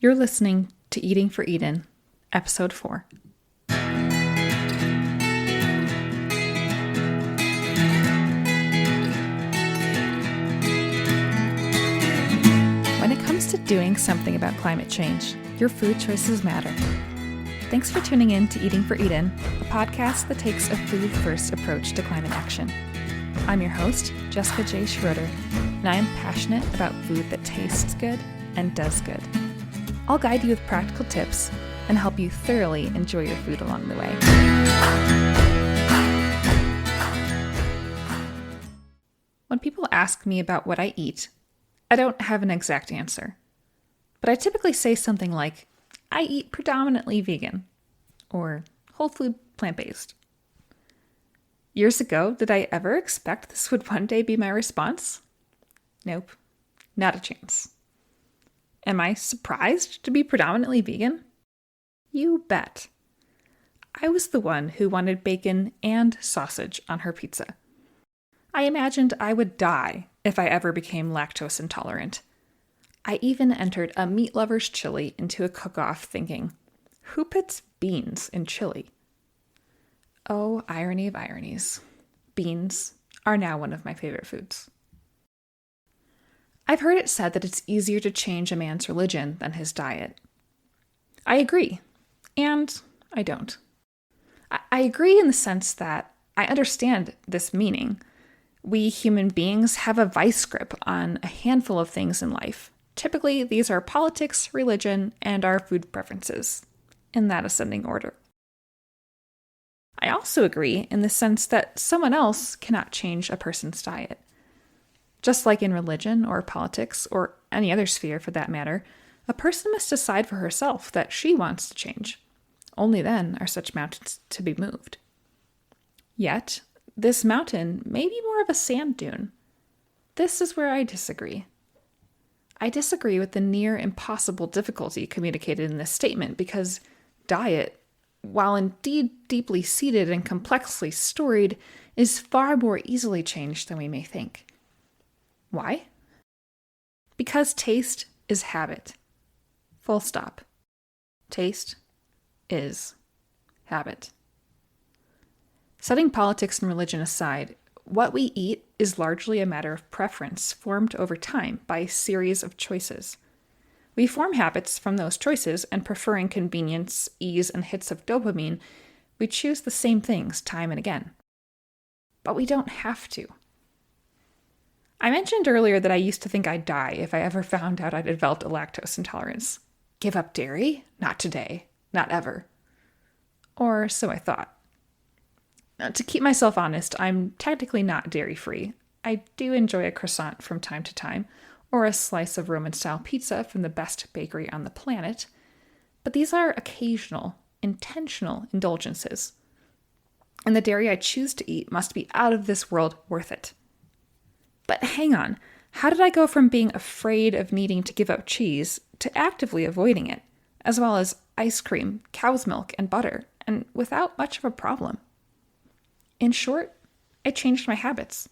You're listening to Eating for Eden, Episode 4. When it comes to doing something about climate change, your food choices matter. Thanks for tuning in to Eating for Eden, a podcast that takes a food-first approach to climate action. I'm your host, Jessica J. Schroeder, and I am passionate about food that tastes good and does good. I'll guide you with practical tips and help you thoroughly enjoy your food along the way. When people ask me about what I eat, I don't have an exact answer. But I typically say something like, I eat predominantly vegan, or whole food plant-based. Years ago, did I ever expect this would one day be my response? Nope, not a chance. Am I surprised to be predominantly vegan? You bet. I was the one who wanted bacon and sausage on her pizza. I imagined I would die if I ever became lactose intolerant. I even entered a meat lover's chili into a cook-off thinking, who puts beans in chili? Oh, irony of ironies. Beans are now one of my favorite foods. I've heard it said that it's easier to change a man's religion than his diet. I agree, and I don't. I agree in the sense that I understand this meaning. We human beings have a vice grip on a handful of things in life. Typically, these are politics, religion, and our food preferences, in that ascending order. I also agree in the sense that someone else cannot change a person's diet. Just like in religion or politics, or any other sphere for that matter, a person must decide for herself that she wants to change. Only then are such mountains to be moved. Yet, this mountain may be more of a sand dune. This is where I disagree. I disagree with the near impossible difficulty communicated in this statement because diet, while indeed deeply seated and complexly storied, is far more easily changed than we may think. Why? Because taste is habit. Full stop. Taste is habit. Setting politics and religion aside, what we eat is largely a matter of preference formed over time by a series of choices. We form habits from those choices, and preferring convenience, ease, and hits of dopamine, we choose the same things time and again. But we don't have to. I mentioned earlier that I used to think I'd die if I ever found out I'd developed a lactose intolerance. Give up dairy? Not today. Not ever. Or so I thought. Now, to keep myself honest, I'm technically not dairy-free. I do enjoy a croissant from time to time, or a slice of Roman-style pizza from the best bakery on the planet. But these are occasional, intentional indulgences. And the dairy I choose to eat must be out of this world worth it. But hang on, how did I go from being afraid of needing to give up cheese to actively avoiding it, as well as ice cream, cow's milk, and butter, and without much of a problem? In short, I changed my habits.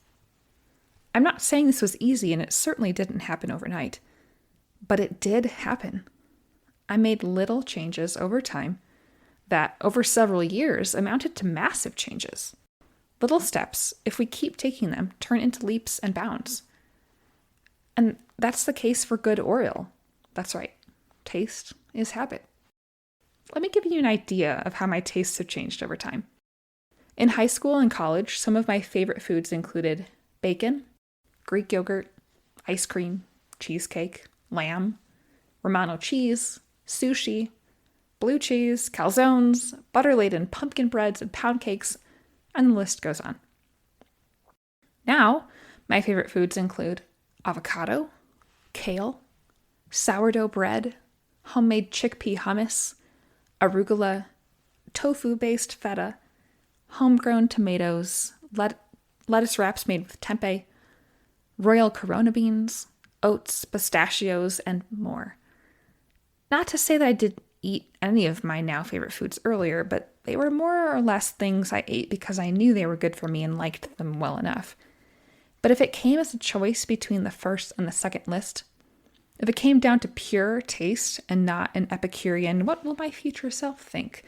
I'm not saying this was easy, and it certainly didn't happen overnight, but it did happen. I made little changes over time that, over several years, amounted to massive changes. Little steps, if we keep taking them, turn into leaps and bounds. And that's the case for good or ill. That's right. Taste is habit. Let me give you an idea of how my tastes have changed over time. In high school and college, some of my favorite foods included bacon, Greek yogurt, ice cream, cheesecake, lamb, Romano cheese, sushi, blue cheese, calzones, butter-laden pumpkin breads and pound cakes, and the list goes on. Now, my favorite foods include avocado, kale, sourdough bread, homemade chickpea hummus, arugula, tofu-based feta, homegrown tomatoes, lettuce wraps made with tempeh, royal Corona beans, oats, pistachios, and more. Not to say that I didn't eat any of my now favorite foods earlier, but they were more or less things I ate because I knew they were good for me and liked them well enough. But if it came as a choice between the first and the second list, If it came down to pure taste and not an Epicurean, what will my future self think,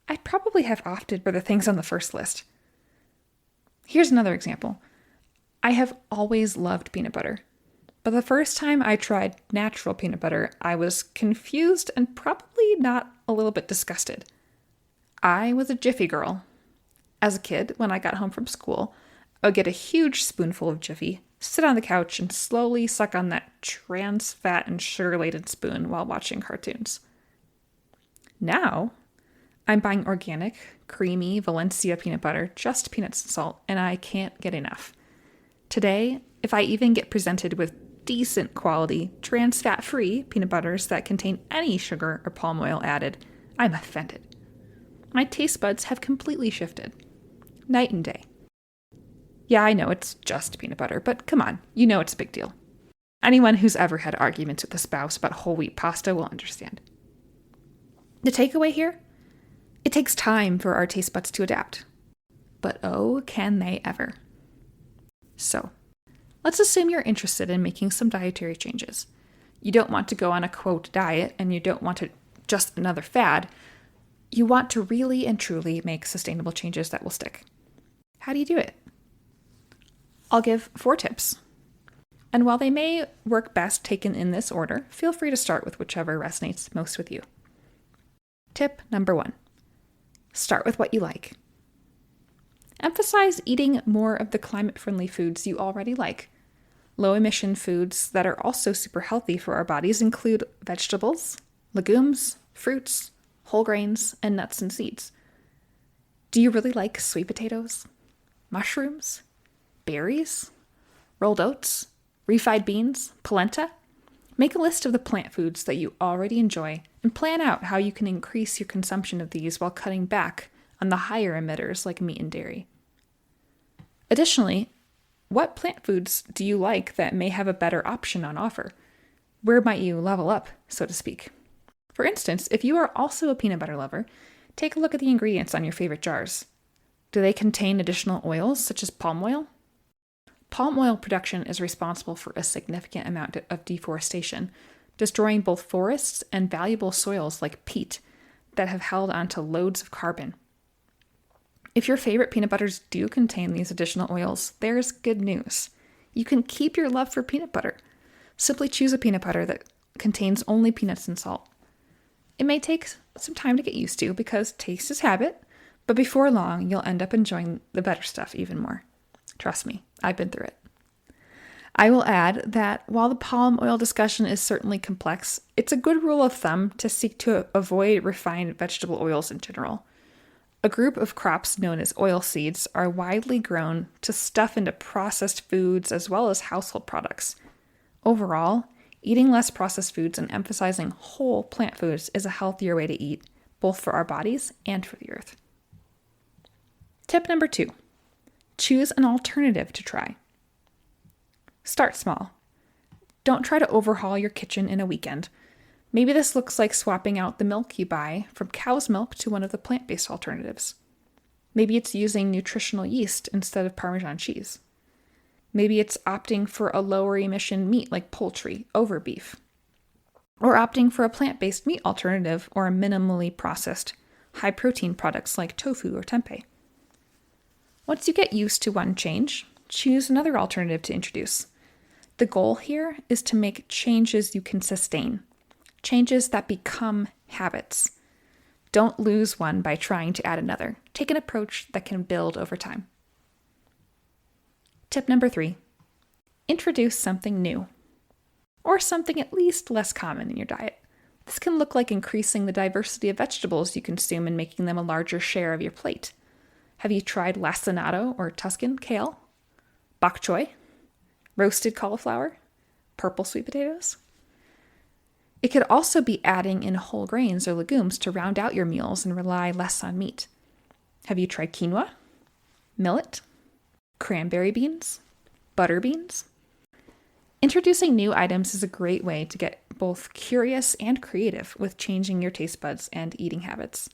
I'd probably have opted for the things on the first list. Here's another example. I have always loved peanut butter, but the first time I tried natural peanut butter, I was confused and probably not a little bit disgusted. I was a Jiffy girl. As a kid, when I got home from school, I would get a huge spoonful of Jiffy, sit on the couch, and slowly suck on that trans fat and sugar-laden spoon while watching cartoons. Now, I'm buying organic, creamy Valencia peanut butter, just peanuts and salt, and I can't get enough. Today, if I even get presented with decent quality, trans fat-free peanut butters that contain any sugar or palm oil added, I'm offended. My taste buds have completely shifted. Night and day. Yeah, I know it's just peanut butter, but come on, you know it's a big deal. Anyone who's ever had arguments with a spouse about whole wheat pasta will understand. The takeaway here? It takes time for our taste buds to adapt. But oh, can they ever. So, let's assume you're interested in making some dietary changes. You don't want to go on a quote diet, and you don't want to just another fad. You want to really and truly make sustainable changes that will stick. How do you do it? I'll give 4 tips. And while they may work best taken in this order, feel free to start with whichever resonates most with you. Tip number 1. Start with what you like. Emphasize eating more of the climate-friendly foods you already like. Low-emission foods that are also super healthy for our bodies include vegetables, legumes, fruits, whole grains, and nuts and seeds. Do you really like sweet potatoes, mushrooms, berries, rolled oats, refried beans, polenta? Make a list of the plant foods that you already enjoy and plan out how you can increase your consumption of these while cutting back on the higher emitters like meat and dairy. Additionally, what plant foods do you like that may have a better option on offer? Where might you level up, so to speak? For instance, if you are also a peanut butter lover, take a look at the ingredients on your favorite jars. Do they contain additional oils, such as palm oil? Palm oil production is responsible for a significant amount of deforestation, destroying both forests and valuable soils like peat that have held onto loads of carbon. If your favorite peanut butters do contain these additional oils, there's good news. You can keep your love for peanut butter. Simply choose a peanut butter that contains only peanuts and salt. It may take some time to get used to because taste is habit, but before long, you'll end up enjoying the better stuff even more. Trust me, I've been through it. I will add that while the palm oil discussion is certainly complex, it's a good rule of thumb to seek to avoid refined vegetable oils in general. A group of crops known as oilseeds are widely grown to stuff into processed foods as well as household products. Overall, eating less processed foods and emphasizing whole plant foods is a healthier way to eat, both for our bodies and for the earth. Tip number 2. Choose an alternative to try. Start small. Don't try to overhaul your kitchen in a weekend. Maybe this looks like swapping out the milk you buy from cow's milk to one of the plant-based alternatives. Maybe it's using nutritional yeast instead of Parmesan cheese. Maybe it's opting for a lower emission meat like poultry over beef. Or opting for a plant-based meat alternative or a minimally processed, high-protein products like tofu or tempeh. Once you get used to one change, choose another alternative to introduce. The goal here is to make changes you can sustain. Changes that become habits. Don't lose one by trying to add another. Take an approach that can build over time. Tip number 3. Introduce something new. Or something at least less common in your diet. This can look like increasing the diversity of vegetables you consume and making them a larger share of your plate. Have you tried lacinato or Tuscan kale? Bok choy? Roasted cauliflower? Purple sweet potatoes? It could also be adding in whole grains or legumes to round out your meals and rely less on meat. Have you tried quinoa? Millet? Cranberry beans? Butter beans? Introducing new items is a great way to get both curious and creative with changing your taste buds and eating habits.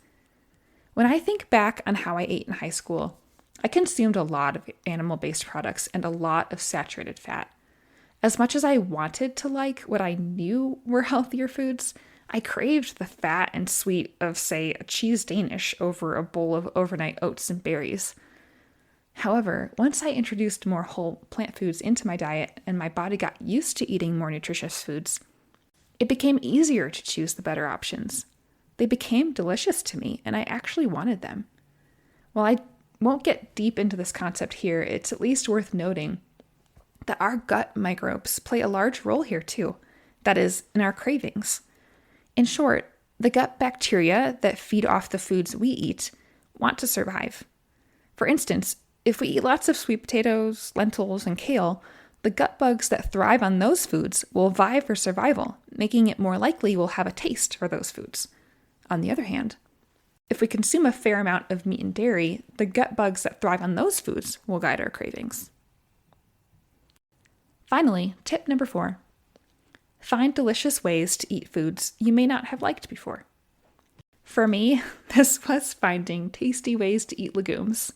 When I think back on how I ate in high school, I consumed a lot of animal-based products and a lot of saturated fat. As much as I wanted to like what I knew were healthier foods, I craved the fat and sweet of, say, a cheese Danish over a bowl of overnight oats and berries. However, once I introduced more whole plant foods into my diet and my body got used to eating more nutritious foods, it became easier to choose the better options. They became delicious to me, and I actually wanted them. While I won't get deep into this concept here, it's at least worth noting that our gut microbes play a large role here too. That is, in our cravings. In short, the gut bacteria that feed off the foods we eat want to survive. For instance, if we eat lots of sweet potatoes, lentils, and kale, the gut bugs that thrive on those foods will vie for survival, making it more likely we'll have a taste for those foods. On the other hand, if we consume a fair amount of meat and dairy, the gut bugs that thrive on those foods will guide our cravings. Finally, tip number 4. Find delicious ways to eat foods you may not have liked before. For me, this was finding tasty ways to eat legumes.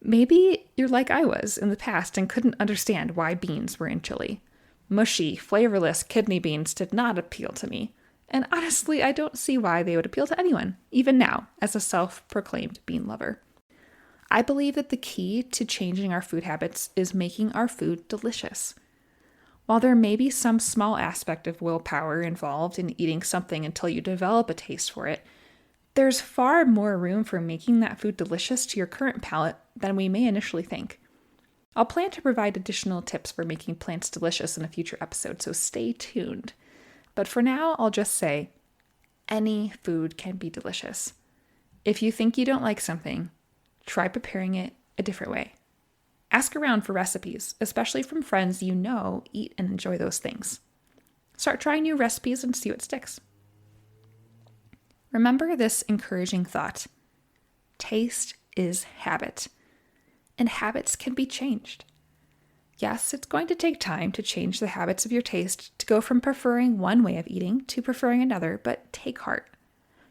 Maybe you're like I was in the past and couldn't understand why beans were in chili. Mushy, flavorless kidney beans did not appeal to me. And honestly, I don't see why they would appeal to anyone, even now, as a self-proclaimed bean lover. I believe that the key to changing our food habits is making our food delicious. While there may be some small aspect of willpower involved in eating something until you develop a taste for it, there's far more room for making that food delicious to your current palate than we may initially think. I'll plan to provide additional tips for making plants delicious in a future episode, so stay tuned. But for now, I'll just say, any food can be delicious. If you think you don't like something, try preparing it a different way. Ask around for recipes, especially from friends you know eat and enjoy those things. Start trying new recipes and see what sticks. Remember this encouraging thought. Taste is habit, and habits can be changed. Yes, it's going to take time to change the habits of your taste to go from preferring one way of eating to preferring another, but take heart.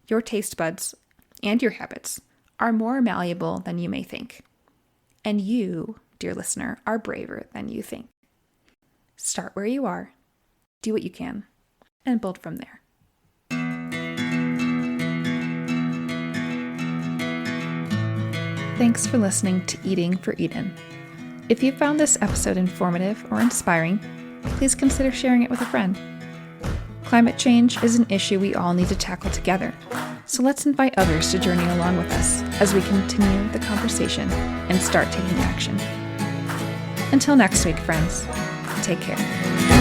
Your taste buds and your habits are more malleable than you may think. And you, dear listener, are braver than you think. Start where you are, do what you can, and build from there. Thanks for listening to Eating for Eden. If you found this episode informative or inspiring, please consider sharing it with a friend. Climate change is an issue we all need to tackle together, so let's invite others to journey along with us as we continue the conversation and start taking action. Until next week, friends, take care.